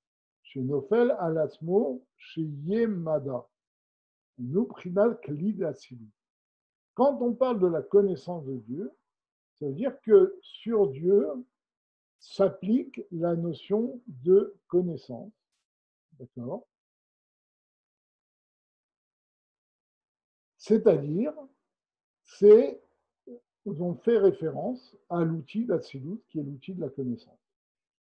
chez Nofel Alasmo, chez Yemada. Nous, Prinal Klid Atsilut. Quand on parle de la connaissance de Dieu, ça veut dire que sur Dieu s'applique la notion de connaissance. D'accord? C'est-à-dire, on fait référence à l'outil d'Atsilut, qui est l'outil de la connaissance.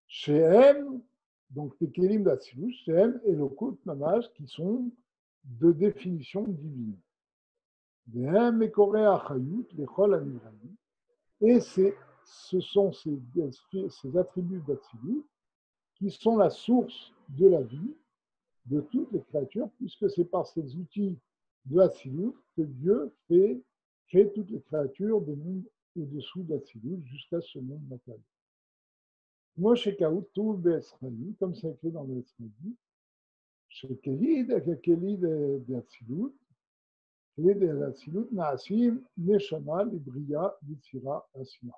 Chez M, donc les Kélim d'Atsilut, chez M et le Kout Mamash, qui sont de définition divine. Et ce sont ces attributs d'Atsilut qui sont la source de la vie de toutes les créatures, puisque c'est par ces outils de Hatzilut que Dieu crée toutes les créatures des mondes au-dessous d'Hatzilut jusqu'à ce monde matériel. Moi, chez Kaout, tout Be'esraï, comme c'est écrit dans le Be'esraï, chez Kelid de Hatzilut, Kelid de Hatzilut, Naasim, Neshama, Libriya, Yitzira, Asiya.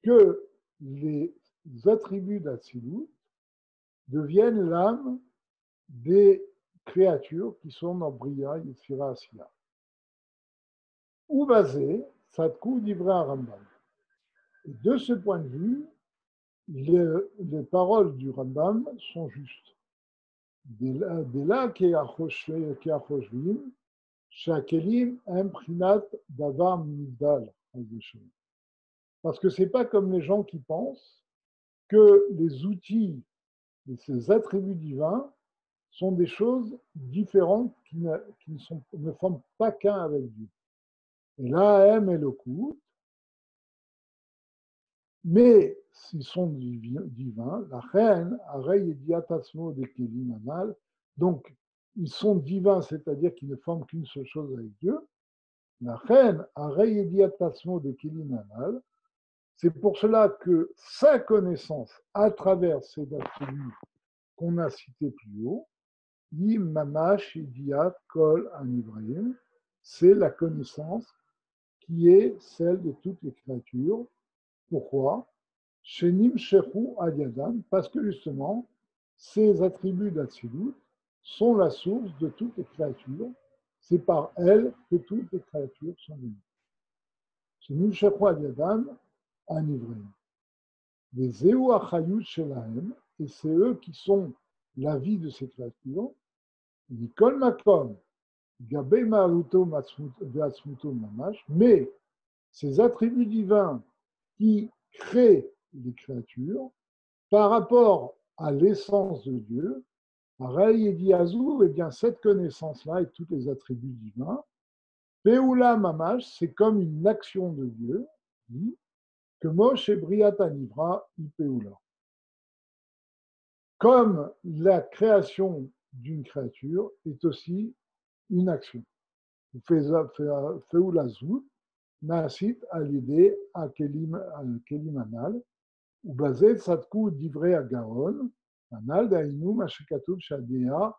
Que les attributs d'Hatzilut deviennent l'âme des créatures qui sont dans Briya, Yitzira, Asiya. Ou basé, Sadkou d'Ivra Rambam. Et de ce point de vue, les paroles du Rambam sont justes. Dès là qu'Achoshvim, Shakelim, Imprinat, Davar, Migdal. Parce que ce n'est pas comme les gens qui pensent que les outils et ces attributs divins sont des choses différentes qui ne forment pas qu'un avec Dieu. Et là, M est le coup. Mais s'ils sont divins, la reine, Arei et Diatasmo de Kelim Anal, donc ils sont divins, c'est-à-dire qu'ils ne forment qu'une seule chose avec Dieu. La reine, Arei et Diatasmo de Kelim Anal, c'est pour cela que sa connaissance à travers ces attributs qu'on a cités plus haut, Yim Mamash Idiat Kol Anivrayim, c'est la connaissance qui est celle de toutes les créatures. Pourquoi? Shenim Shechu Adiadam, parce que justement, ces attributs d'Atsilut sont la source de toutes les créatures. C'est par elles que toutes les créatures sont venues. Shenim Shechu Adiadam, Anivrayim. Les Zéou Achayut Shelahem, et c'est eux qui sont la vie de ces créatures. Nikol Makom, Gabei Ma'aluto Ve'atzmuto Mamash, mais ces attributs divins qui créent les créatures par rapport à l'essence de Dieu, Pareil et Diazou, et bien cette connaissance-là et tous les attributs divins, Peoula Mamash, c'est comme une action de Dieu, dit que Moshe et Briat Anivra, Ipeoula. Comme la création d'une créature est aussi une action. Feoula Zout, Naasit Alidé à Kelim Anal, ou basé Sadkou d'Ivré à Garon, Anal d'Aïnou, Machekatoub, Shadéa,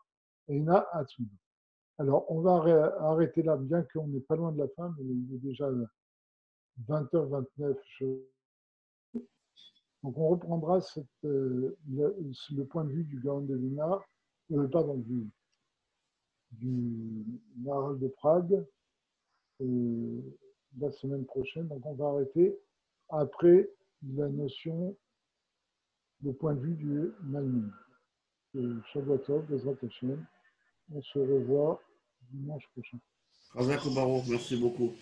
Eina Atsudu. Alors, on va arrêter là, bien qu'on n'est pas loin de la fin, mais il est déjà 20h29. Donc, on reprendra le point de vue du Gaon de Vilna, pardon, du Maharal de Prague, la semaine prochaine. Donc, on va arrêter après la notion, le point de vue du Maïmoun. Shabbat Tov, Bezrat Hashem. On se revoit dimanche prochain. Razak Baruch, merci beaucoup.